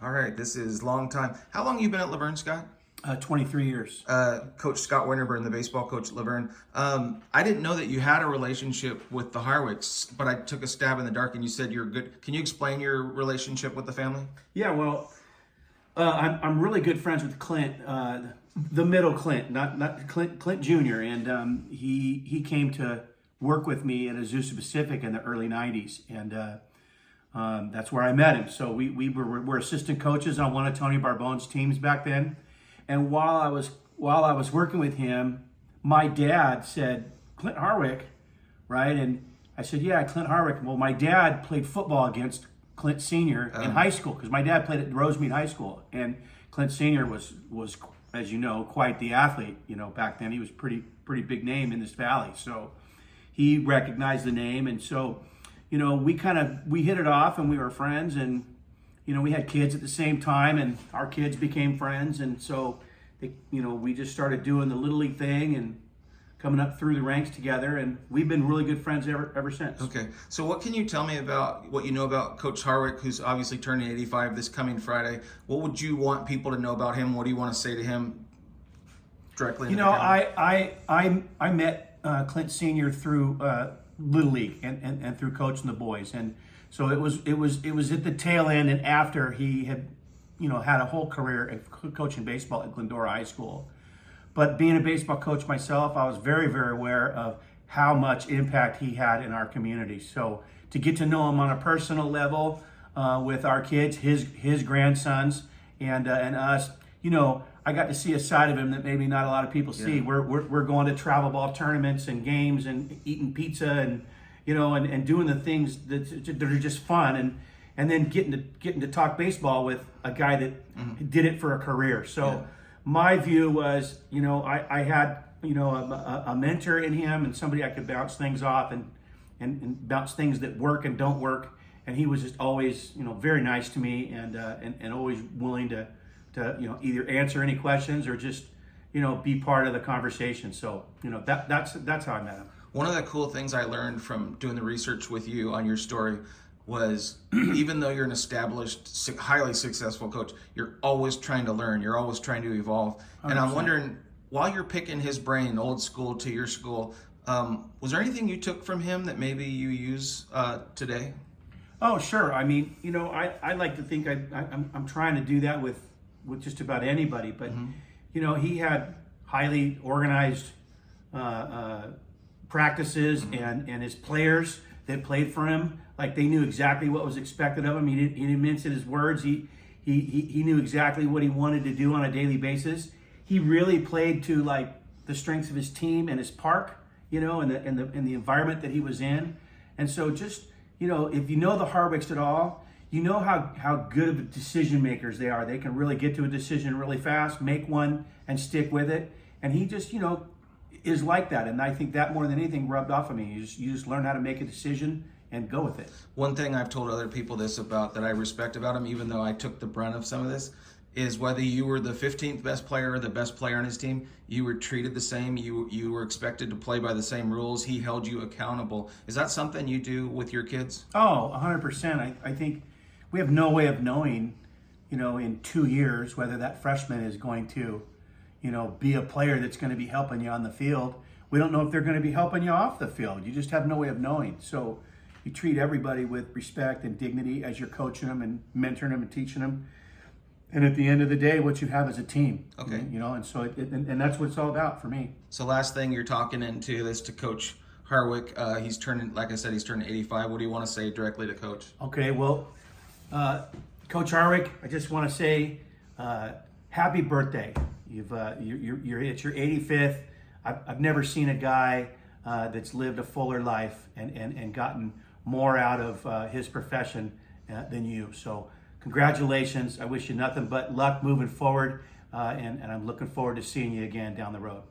All right, this is long time. How long have you been at Laverne, Scott? 23 years. Coach Scott Winterburn, the baseball coach at Laverne. I didn't know that you had a relationship with the Harwicks, but I took a stab in the dark and you said you're good. Can you explain your relationship with the family? Yeah, well, I'm really good friends with Clint, the middle Clint, not Clint Jr. And he came to work with me at Azusa Pacific in the early '90s, and that's where I met him. So we were assistant coaches on one of Tony Barbone's teams back then. And while I was working with him, my dad said, "Clint Harwick, right?" And I said, "Yeah, Clint Harwick." Well, my dad played football against Clint Sr. in high school because my dad played at Rosemead High School, and Clint Sr. was, as you know, quite the athlete. You know, back then he was pretty big name in this valley. So he recognized the name, and so we hit it off, and we were friends, and we had kids at the same time, and our kids became friends, and so we just started doing the Little League thing and coming up through the ranks together, and we've been really good friends ever since. Okay, so what can you tell me about what you know about Coach Harwick, who's obviously turning 85 this coming Friday? What would you want people to know about him? What do you want to say to him directly? I met Clint Sr. through Little League and through coaching the boys, and so it was at the tail end and after he had had a whole career at coaching baseball at Glendora High School. But being a baseball coach myself, I was very aware of how much impact he had in our community. So to get to know him on a personal level with our kids, his grandsons, and us, I got to see a side of him that maybe not a lot of people see. Yeah. We're going to travel ball tournaments and games and eating pizza and and doing the things that are just fun and then getting to talk baseball with a guy that did it for a career. So. Yeah. My view was, I had, a mentor in him and somebody I could bounce things off and bounce things that work and don't work. And he was just always, very nice to me and always willing to either answer any questions or just, be part of the conversation. So, that's how I met him. One of the cool things I learned from doing the research with you on your story was even though you're an established, highly successful coach, you're always trying to learn. You're always trying to evolve. 100%. And I'm wondering, while you're picking his brain, old school to your school, was there anything you took from him that maybe you use today? Oh, sure. I mean, I like to think I'm trying to do that with just about anybody. But, he had highly organized practices and his players that played for him, like they knew exactly what was expected of him. He didn't mince his words. He knew exactly what he wanted to do on a daily basis. He really played to like the strengths of his team and his park, and the environment that he was in. And so just if you know the Harwicks at all, you know how good of decision makers they are. They can really get to a decision really fast, make one, and stick with it. And he just is like that, and I think that more than anything rubbed off on me. You just learn how to make a decision and go with it. One thing I've told other people this about that I respect about him, even though I took the brunt of some of this, is whether you were the 15th best player or the best player on his team, you were treated the same. You were expected to play by the same rules. He held you accountable. Is that something you do with your kids? Oh, 100%. I think we have no way of knowing, in 2 years whether that freshman is going to be a player that's going to be helping you on the field. We don't know if they're going to be helping you off the field. You just have no way of knowing. So you treat everybody with respect and dignity as you're coaching them and mentoring them and teaching them. And at the end of the day, what you have is a team. Okay. And so and that's what it's all about for me. So last thing, you're talking into this to Coach Harwick. He's turning, like I said, he's turning 85. What do you want to say directly to Coach? Okay, well, Coach Harwick, I just want to say happy birthday. It's your 85th. I've never seen a guy that's lived a fuller life and gotten more out of his profession than you. So congratulations. I wish you nothing but luck moving forward, and I'm looking forward to seeing you again down the road.